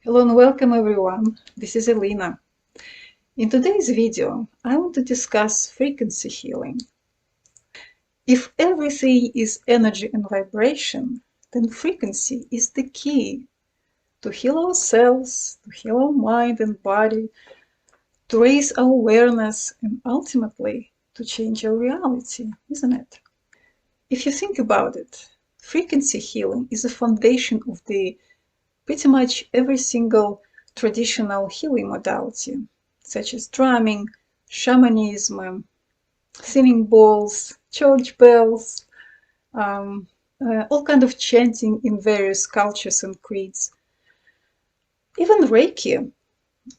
Hello and welcome everyone. This is Alena. In today's video, I want to discuss frequency healing. If everything is energy and vibration, then frequency is the key to heal ourselves, to heal our mind and body, to raise our awareness, and ultimately to change our reality, isn't it? If you think about it, frequency healing is the foundation of the pretty much every single traditional healing modality, such as drumming, shamanism, singing bowls, church bells, all kind of chanting in various cultures and creeds. Even Reiki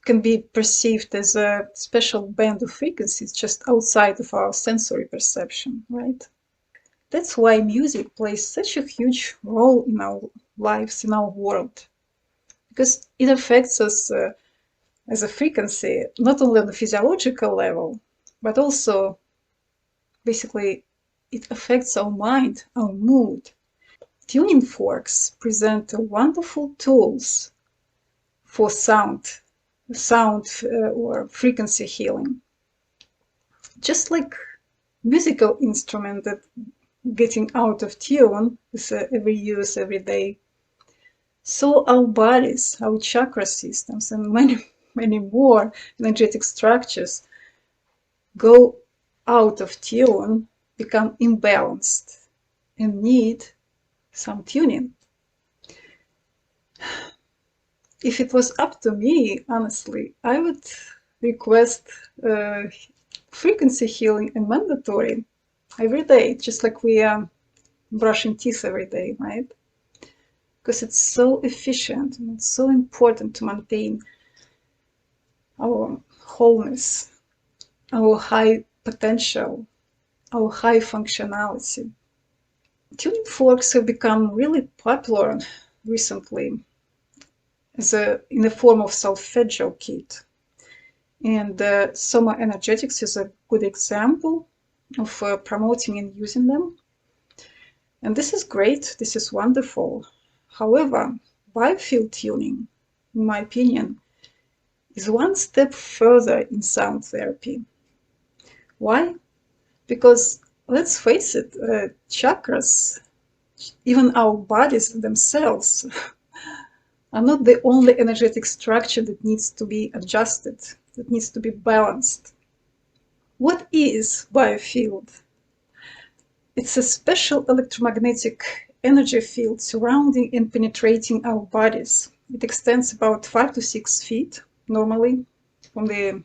can be perceived as a special band of frequencies just outside of our sensory perception, right? That's why music plays such a huge role in our lives, in our world, because it affects us as a frequency, not only on the physiological level, but also basically it affects our mind, our mood. Tuning forks present wonderful tools for sound or frequency healing. Just like musical instrument that getting out of tune with every use every day, so our bodies, our chakra systems, and many more energetic structures go out of tune, become imbalanced, and need some tuning. If it was up to me, honestly, I would request frequency healing and mandatory every day, just like we are brushing teeth every day, right? Because it's so efficient and it's so important to maintain our wholeness, our high potential, our high functionality. Tuning forks have become really popular recently in the form of solfeggio kit. And Soma Energetics is a good example of promoting and using them. And this is great, this is wonderful. However, biofield tuning, in my opinion, is one step further in sound therapy. Why? Because let's face it, chakras, even our bodies themselves, are not the only energetic structure that needs to be adjusted, that needs to be balanced. What is biofield? It's a special electromagnetic energy field surrounding and penetrating our bodies. It extends about 5 to 6 feet normally from the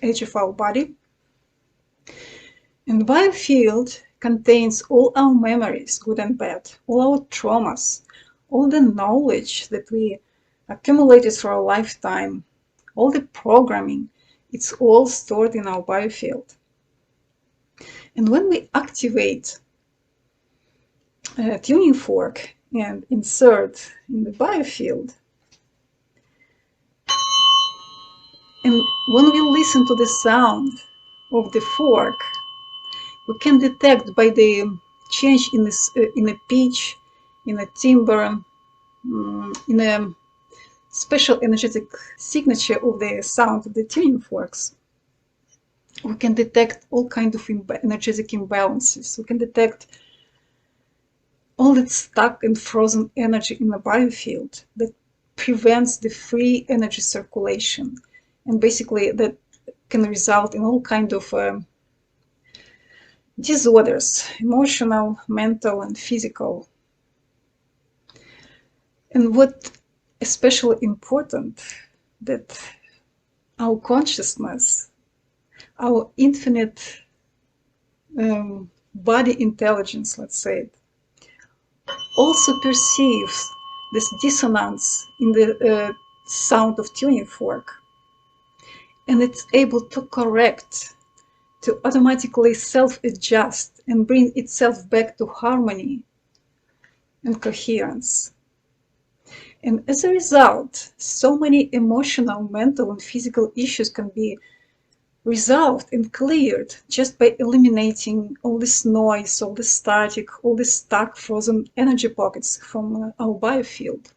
edge of our body. And biofield contains all our memories, good and bad, all our traumas, all the knowledge that we accumulated through our lifetime, all the programming, it's all stored in our biofield. And when we activate a tuning fork and insert in the biofield, and when we listen to the sound of the fork, we can detect by the change in a pitch, in a timbre, in a special energetic signature of the sound of the tuning forks. We can detect all kinds of energetic imbalances. We can detect all that stuck and frozen energy in the biofield that prevents the free energy circulation, and basically that can result in all kinds of disorders, emotional, mental, and physical. And what especially important, that our consciousness, our infinite body intelligence, let's say, also perceives this dissonance in the sound of tuning fork, and it's able to correct, to automatically self-adjust and bring itself back to harmony and coherence. And as a result, so many emotional, mental, and physical issues can be resolved and cleared just by eliminating all this noise, all this static, all this stuck, frozen energy pockets from our biofield.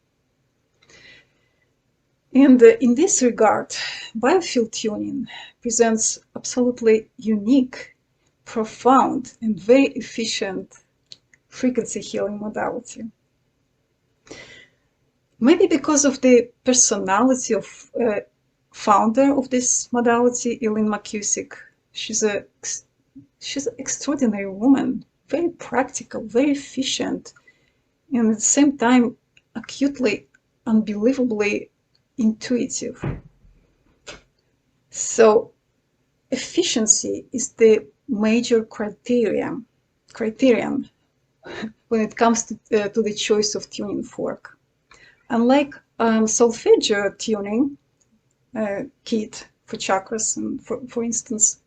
And in this regard, biofield tuning presents absolutely unique, profound, and very efficient frequency healing modality. Maybe because of the personality of founder of this modality, Alena Rudkouskaya. She's an extraordinary woman, very practical, very efficient, and at the same time acutely, unbelievably intuitive. So efficiency is the major criterion when it comes to the choice of tuning fork. Unlike solfeggio tuning kit for chakras, and for instance,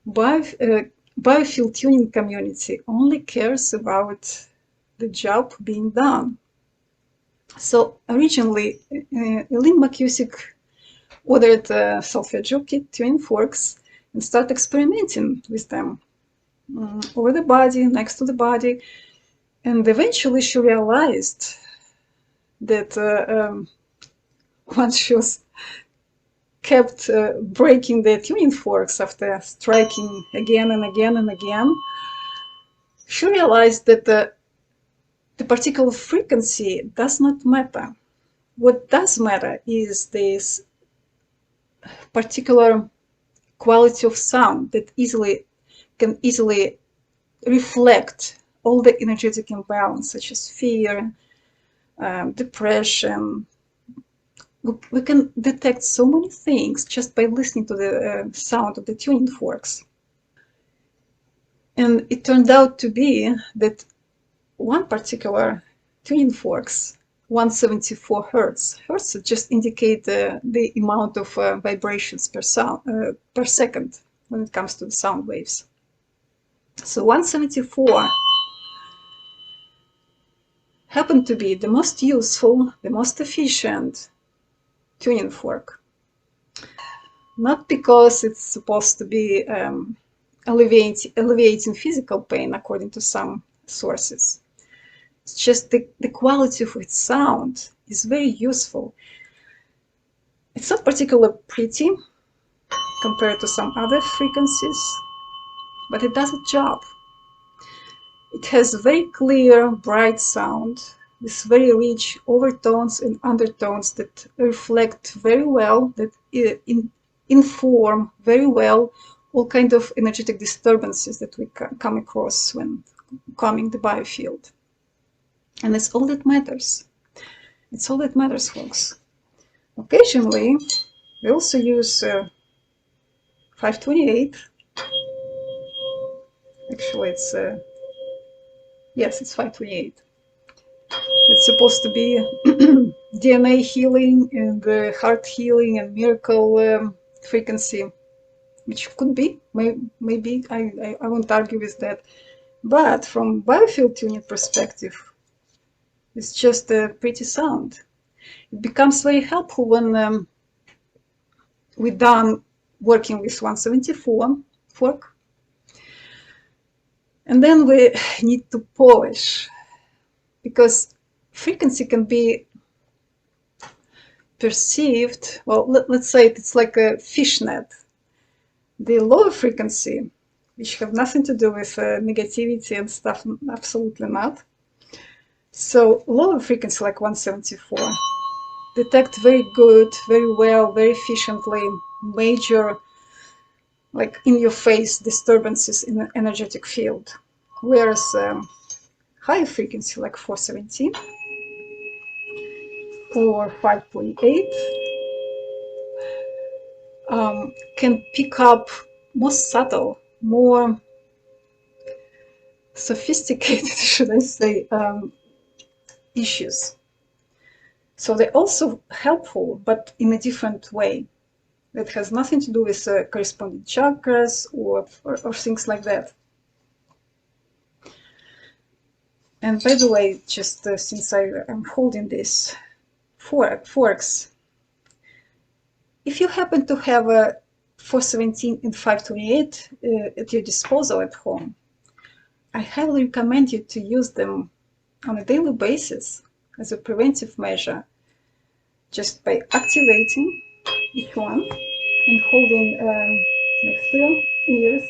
biofield tuning community only cares about the job being done. So originally, Alena Rudkouskaya ordered solfeggio kit tuning forks and started experimenting with them over the body, next to the body, and eventually she realized that once she was kept breaking the tuning forks after striking again and again and again, she realized that the particular frequency does not matter. What does matter is this particular quality of sound that can easily reflect all the energetic imbalance, such as fear, depression. We can detect so many things just by listening to the sound of the tuning forks. And it turned out to be that one particular tuning forks, 174 hertz just indicate the amount of vibrations per second when it comes to the sound waves. So 174 happened to be the most useful, the most efficient tuning fork. Not because it's supposed to be alleviating physical pain, according to some sources. It's just the quality of its sound is very useful. It's not particularly pretty compared to some other frequencies, but it does its job. It has very clear, bright sound with very rich overtones and undertones that reflect very well, that inform very well all kinds of energetic disturbances that we come across when calming the biofield. And it's all that matters. It's all that matters, folks. Occasionally, we also use 528. Actually, it's yes, it's 528. It's supposed to be DNA healing and heart healing and miracle frequency, which could be, maybe, I won't argue with that. But from biofield tuning perspective, it's just a pretty sound. It becomes very helpful when we're done working with 174 fork. And then we need to polish, because frequency can be perceived, well, let's say it's like a fishnet. The lower frequency, which have nothing to do with negativity and stuff, absolutely not. So lower frequency, like 174, detect very good, very well, very efficiently major, like in your face disturbances in the energetic field. Whereas higher frequency, like 417 or 5.8, can pick up more subtle, more sophisticated, should I say, issues. So they're also helpful, but in a different way. That has nothing to do with corresponding chakras or things like that. And by the way, just since I'm holding this forks, if you happen to have a 417 and 528 at your disposal at home, I highly recommend you to use them on a daily basis as a preventive measure, just by activating each one and holding next to your ears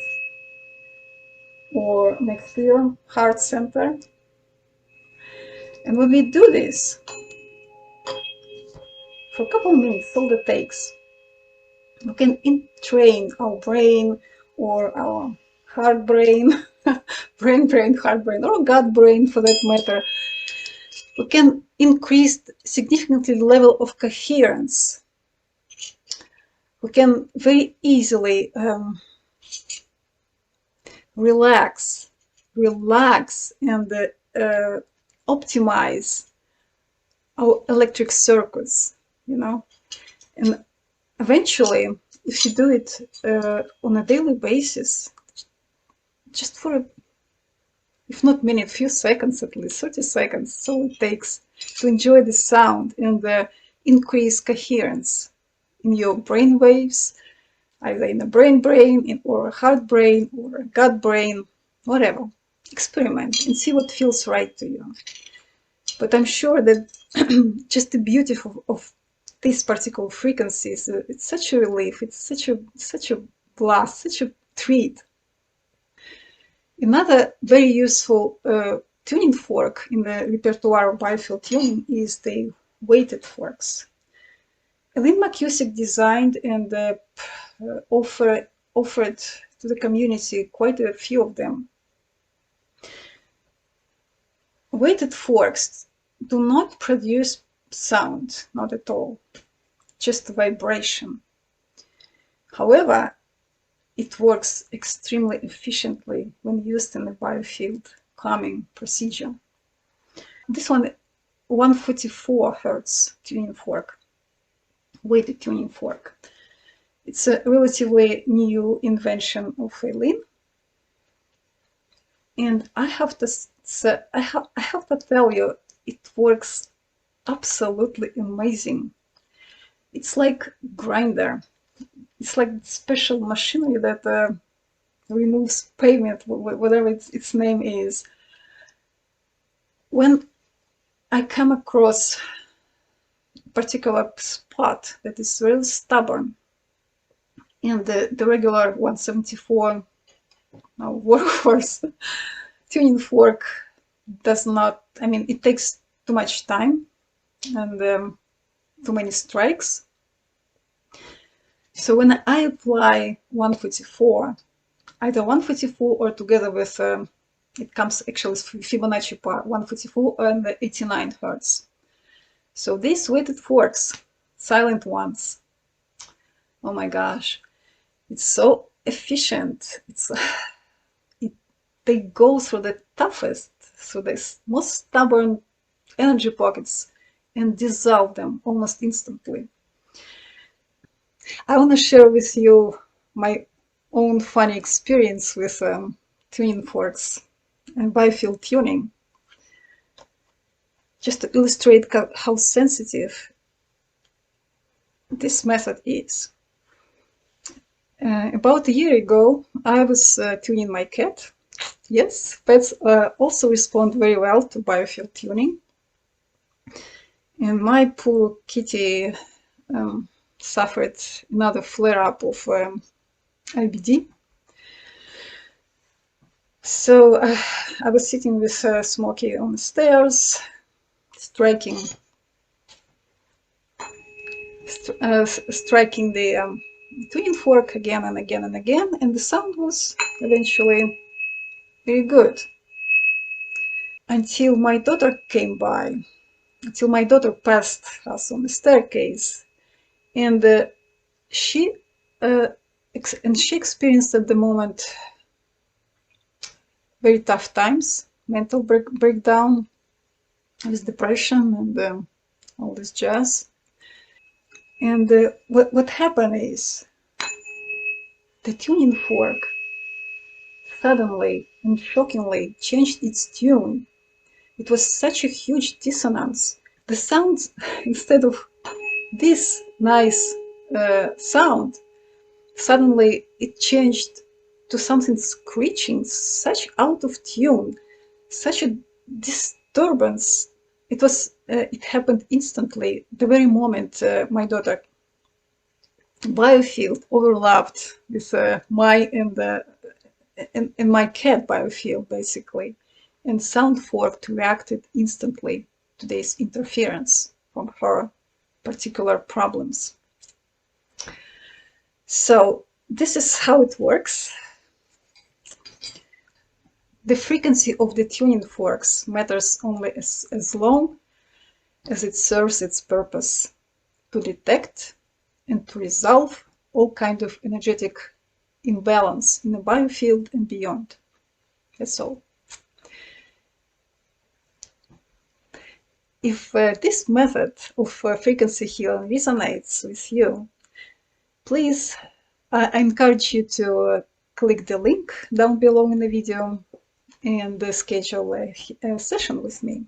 or next to your heart center. And when we do this for a couple of minutes, all it takes, we can train our brain or our heart brain, brain, heart brain, or gut brain for that matter. We can increase significantly the level of coherence. We can very easily relax and optimize our electric circuits, and eventually, if you do it on a daily basis, just for, if not minute, few seconds, at least 30 seconds, that's all it takes to enjoy the sound and increase coherence in your brain waves, either in a brain, or a heart brain, or a gut brain, whatever. Experiment and see what feels right to you. But I'm sure that just the beauty of these particular frequencies, it's such a relief, it's such a blast, such a treat. Another very useful tuning fork in the repertoire of biofield tuning is the weighted forks. Alena Rudkouskaya designed and offered to the community quite a few of them. Weighted forks do not produce sound, not at all, just vibration. However, it works extremely efficiently when used in a biofield calming procedure. This one, 144 Hertz tuning fork, weighted tuning fork. It's a relatively new invention of Alena, and I have to tell you, it works absolutely amazing. It's like grinder. It's like special machinery that removes pavement, whatever its name is. When I come across a particular spot that is really stubborn, and the regular 174 workhorse tuning fork does not, it takes too much time and too many strikes. So when I apply 144, either 144 or together with, it comes actually Fibonacci part, 144 and 89 Hertz. So these weighted forks, silent ones, oh my gosh, it's so efficient. They go through the toughest, through the most stubborn energy pockets and dissolve them almost instantly. I want to share with you my own funny experience with tuning forks and biofield tuning, just to illustrate how sensitive this method is. About a year ago, I was tuning my cat. Yes, pets also respond very well to biofield tuning. And my poor kitty suffered another flare-up of IBD. So I was sitting with Smokey on the stairs, striking the tuning fork again and again and again, and the sound was eventually very good. Until my daughter came by, until my daughter passed us on the staircase, and she experienced at the moment very tough times, mental breakdown, with depression and all this jazz. And what happened is the tuning fork suddenly and shockingly changed its tune. It was such a huge dissonance. The sound, instead of this nice sound, suddenly it changed to something screeching, such out of tune, such a disturbance it happened instantly. The very moment my daughter Biofield overlapped with my cat Biofield, basically, and Soundfork reacted instantly to this interference from her particular problems. So this is how it works. The frequency of the tuning forks matters only as long as it serves its purpose to detect and to resolve all kind of energetic imbalance in the biofield and beyond. That's all. If this method of frequency healing resonates with you, please, I encourage you to click the link down below in the video and schedule a session with me.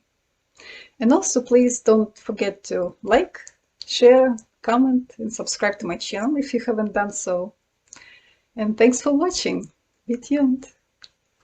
And also, please don't forget to like, share, comment, and subscribe to my channel if you haven't done so. And thanks for watching. Be tuned.